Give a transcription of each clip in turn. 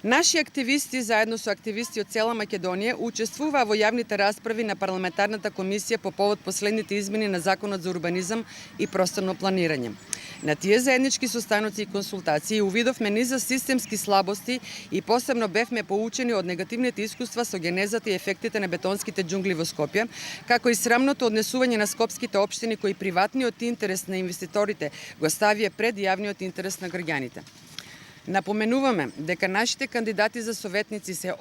Наши активисти, заедно со активисти од цела Македонија, учествуваа во јавните расправи на парламентарната комисија по повод последните измени на Законот за урбанизам и просторно планирање. На тие заеднички состаноци и консултации увидовме низа системски слабости и посебно бевме поучени од негативните искуства со генезата и ефектите на бетонските џунгли во Скопје, како и срамното однесување на скопските општини кои приватниот интерес на инвеститорите го ставија пред јавниот интерес на граѓаните. Напоменуваме дека нашите кандидати за советници се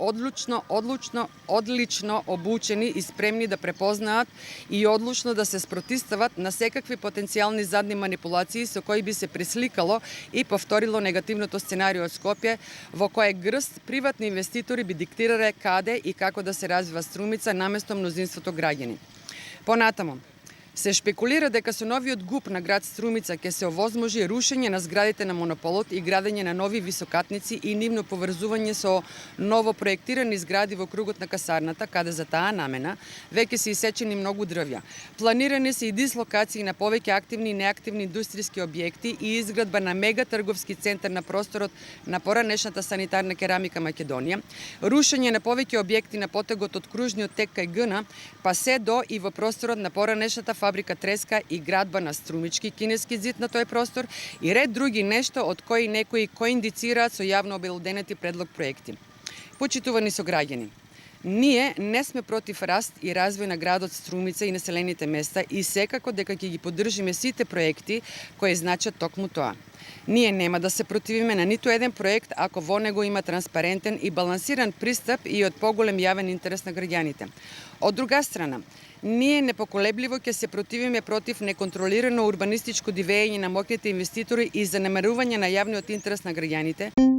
одлично обучени и спремни да препознаат и одлучно да се спротивстават на секакви потенцијални задни манипулации со кои би се пресликало и повторило негативното сценарио од Скопје, во кое грст приватни инвеститори би диктирале каде и како да се развива Струмица наместо мнозинството граѓани. Понатамо, се шпекулира дека со новиот ГУП на град Струмица ќе се овозможи рушење на зградите на монополот и градење на нови високатници и нивно поврзување со ново проектирани згради во кругот на касарната, каде за таа намена веќе се исечени многу дрвја. Планирани се и дислокации на повеќе активни и неактивни индустријски објекти и изградба на мега трговски центар на просторот на поранешната санитарна керамика Македонија, рушење на повеќе објекти на потегот од кружниот тек кај ГН, па се до и во просторот на поранешната фабрика Треска и градба на струмички кинески зид на тој простор и ред други нешто од кои некои коиндицираат со јавно обелоденети предлог проекти. Почитувани сограѓани, ние не сме против раст и развој на градот Струмица и населените места и секако дека ќе ги поддржиме сите проекти кои значат токму тоа. Ние нема да се противиме на ниту еден проект ако во него има транспарентен и балансиран пристап и од поголем јавен интерес на граѓаните. Од друга страна, ние непоколебливо ќе се противиме против неконтролирано урбанистичко дивење на моќните инвеститори и занемарување на јавниот интерес на граѓаните.